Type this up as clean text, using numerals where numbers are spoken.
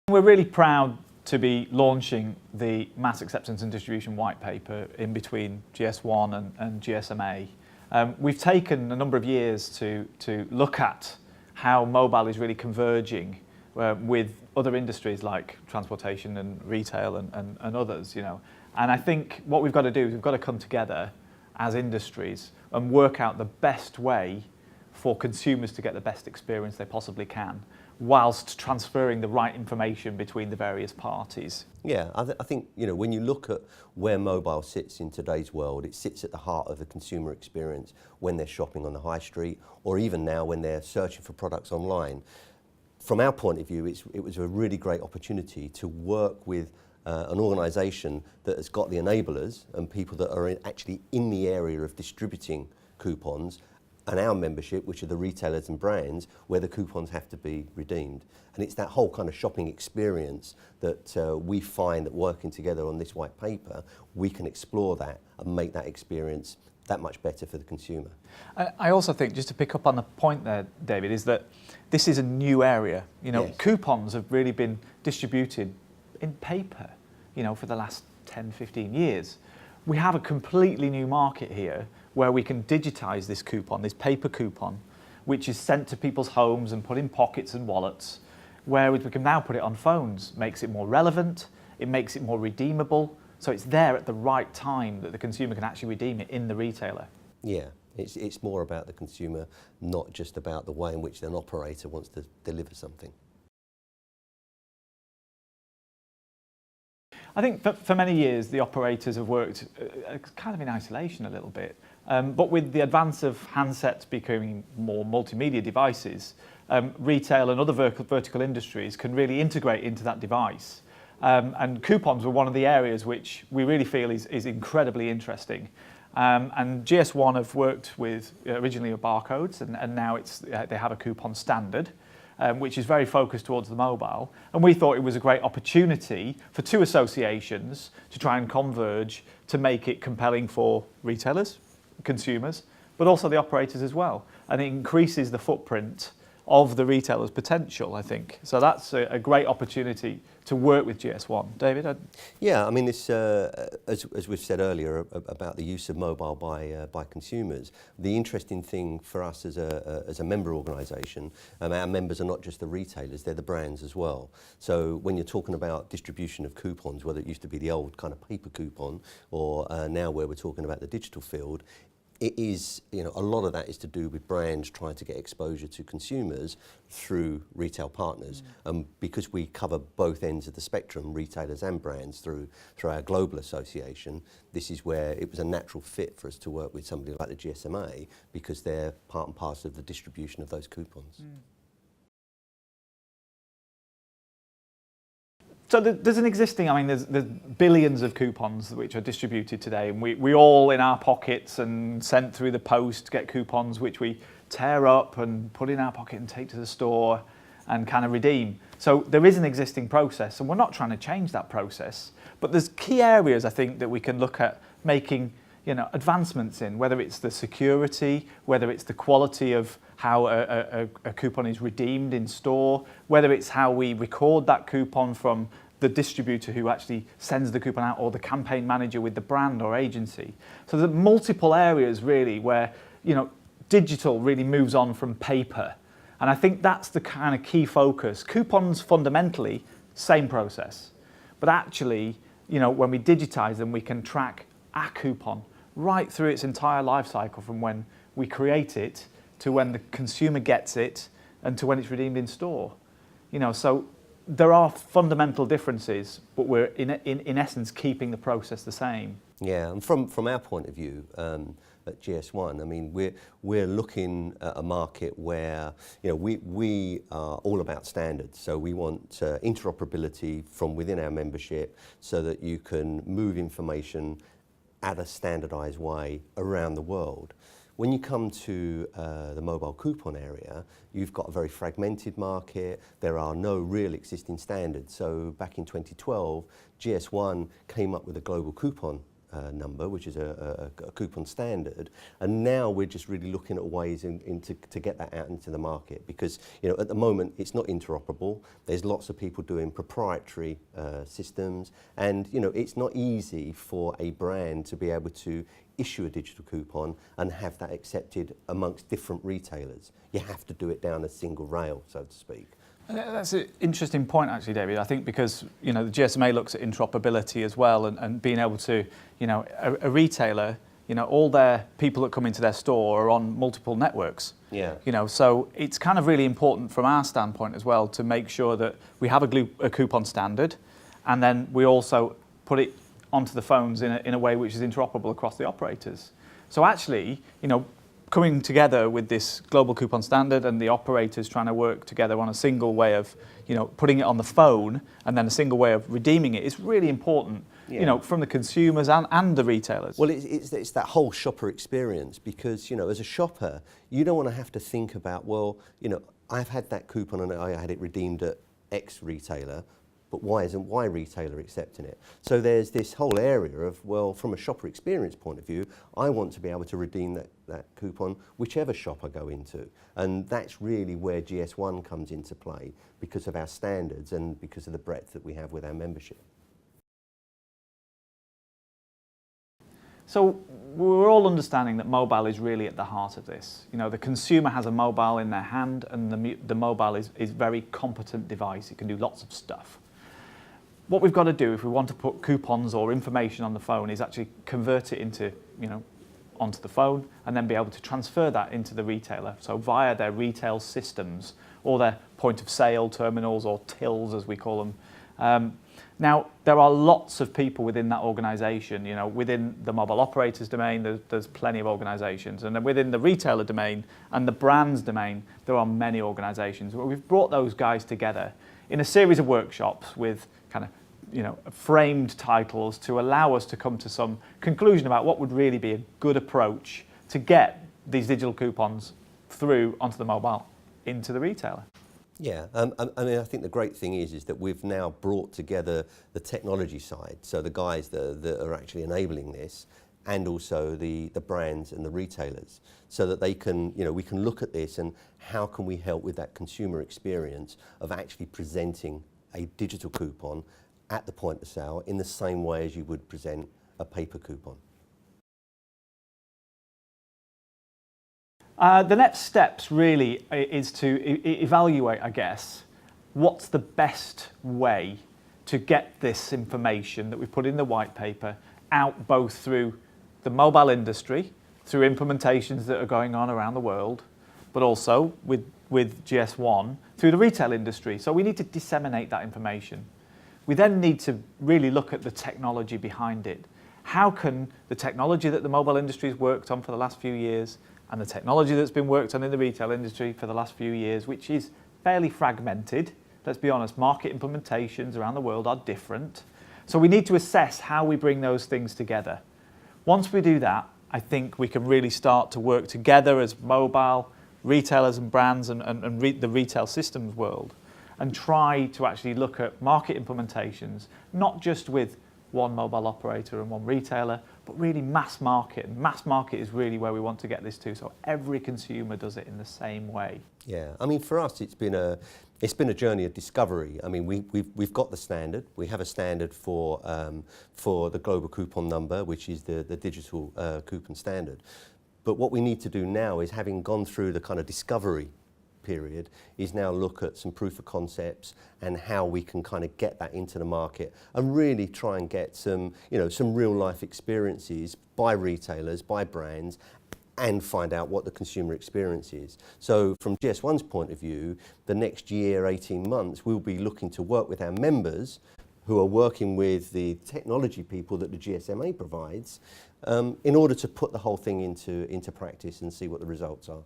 We're really proud to be launching the Mass Acceptance and Distribution White Paper in between GS1 and GSMA. We've taken a number of years to look at how mobile is really converging with other industries like transportation and retail and others, you know. And I think what we've got to do is we've got to come together as industries and work out the best way for consumers to get the best experience they possibly can, whilst transferring the right information between the various parties. Yeah, I think, you know, when you look at where mobile sits in today's world, it sits at the heart of the consumer experience when they're shopping on the high street, or even now when they're searching for products online. From our point of view, it was a really great opportunity to work with an organisation that has got the enablers and people that are actually in the area of distributing coupons, and our membership, which are the retailers and brands, where the coupons have to be redeemed. And it's that whole kind of shopping experience that we find that working together on this white paper, we can explore that and make that experience that much better for the consumer. I also think, just to pick up on the point there, David, is that this is a new area. You know, yes. Coupons have really been distributed in paper, you know, for the last 10, 15 years. We have a completely new market here where we can digitise this coupon, this paper coupon, which is sent to people's homes and put in pockets and wallets, whereas we can now put it on phones. Makes it more relevant, it makes it more redeemable, so it's there at the right time that the consumer can actually redeem it in the retailer. Yeah, it's more about the consumer, not just about the way in which an operator wants to deliver something. I think for many years the operators have worked kind of in isolation a little bit, but with the advance of handsets becoming more multimedia devices, retail and other vertical industries can really integrate into that device. And coupons were one of the areas which we really feel is incredibly interesting. And GS1 have worked with originally with barcodes, and now they have a coupon standard, which is very focused towards the mobile. And we thought it was a great opportunity for two associations to try and converge to make it compelling for retailers, consumers, but also the operators as well. And it increases the footprint of the retailer's potential, I think. So that's a great opportunity to work with GS1. David? Yeah, I mean, this, as we've said earlier about the use of mobile by consumers, the interesting thing for us as a member organisation, our members are not just the retailers, they're the brands as well. So when you're talking about distribution of coupons, whether it used to be the old kind of paper coupon or now where we're talking about the digital field, it is, you know, a lot of that is to do with brands trying to get exposure to consumers through retail partners. Because we cover both ends of the spectrum, retailers and brands, through our global association, this is where it was a natural fit for us to work with somebody like the GSMA, because they're part and parcel of the distribution of those coupons. So there's an existing, I mean, there's billions of coupons which are distributed today, and we all in our pockets and sent through the post get coupons which we tear up and put in our pocket and take to the store and kind of redeem. So there is an existing process, and we're not trying to change that process, but there's key areas I think that we can look at making, you know, advancements in, whether it's the security, whether it's the quality of how a coupon is redeemed in store, whether it's how we record that coupon from the distributor who actually sends the coupon out, or the campaign manager with the brand or agency. So there's multiple areas really where, you know, digital really moves on from paper. And I think that's the kind of key focus. Coupons fundamentally, same process. But actually, you know, when we digitize them, we can track our coupon right through its entire life cycle, from when we create it to when the consumer gets it and to when it's redeemed in store. You know, so there are fundamental differences, but we're in essence keeping the process the same. Yeah, and from our point of view at GS1, I mean, we're looking at a market where, you know, we are all about standards. So we want interoperability from within our membership, so that you can move information at a standardised way around the world. When you come to the mobile coupon area, you've got a very fragmented market. There are no real existing standards. So back in 2012, GS1 came up with a global coupon number, which is a coupon standard, and now we're just really looking at ways to get that out into the market, because at the moment it's not interoperable. There's lots of people doing proprietary systems, and it's not easy for a brand to be able to issue a digital coupon and have that accepted amongst different retailers. You have to do it down a single rail, so to speak. That's an interesting point, actually, David. I think because the GSMA looks at interoperability as well, and being able to, a retailer, all their people that come into their store are on multiple networks. Yeah. So it's kind of really important from our standpoint as well to make sure that we have a coupon standard, and then we also put it onto the phones in a way which is interoperable across the operators. So actually, coming together with this global coupon standard and the operators trying to work together on a single way of, putting it on the phone and then a single way of redeeming it is really important, from the consumers and the retailers. Well, it's that whole shopper experience, because, as a shopper, you don't want to have to think about, well, I've had that coupon and I had it redeemed at X retailer, but why isn't Y retailer accepting it? So there's this whole area of, well, from a shopper experience point of view, I want to be able to redeem that coupon whichever shop I go into. And that's really where GS1 comes into play, because of our standards and because of the breadth that we have with our membership. So we're all understanding that mobile is really at the heart of this. The consumer has a mobile in their hand, and the mobile is a very competent device. It can do lots of stuff. What we've got to do if we want to put coupons or information on the phone is actually convert it into, onto the phone, and then be able to transfer that into the retailer. So via their retail systems or their point of sale terminals, or tills as we call them. Now, there are lots of people within that organisation. Within the mobile operators domain, there's plenty of organisations, and then within the retailer domain and the brands domain, there are many organisations. Well, we've brought those guys together in a series of workshops with kind of framed titles to allow us to come to some conclusion about what would really be a good approach to get these digital coupons through onto the mobile into the retailer. Yeah, I think the great thing is that we've now brought together the technology side, so the guys that are actually enabling this, and also the brands and the retailers, so that they can, we can look at this and how can we help with that consumer experience of actually presenting a digital coupon at the point of sale in the same way as you would present a paper coupon. The next steps really is to evaluate, I guess, what's the best way to get this information that we put in the white paper out, both through the mobile industry, through implementations that are going on around the world, but also with GS1 through the retail industry. So we need to disseminate that information. We then need to really look at the technology behind it. How can the technology that the mobile industry has worked on for the last few years, and the technology that's been worked on in the retail industry for the last few years, which is fairly fragmented, let's be honest, market implementations around the world are different. So we need to assess how we bring those things together. Once we do that, I think we can really start to work together as mobile retailers and brands and the retail systems world, and try to actually look at market implementations, not just with one mobile operator and one retailer, but really mass market. And mass market is really where we want to get this to, so every consumer does it in the same way. Yeah, I mean, for us, it's been a journey of discovery. I mean, we've got the standard. We have a standard for the global coupon number, which is the digital coupon standard. But what we need to do now is, having gone through the kind of discovery period, is now look at some proof of concepts and how we can kind of get that into the market and really try and get some real life experiences by retailers, by brands, and find out what the consumer experience is. So from GS1's point of view, the next year, 18 months, we'll be looking to work with our members who are working with the technology people that the GSMA provides, in order to put the whole thing into practice and see what the results are.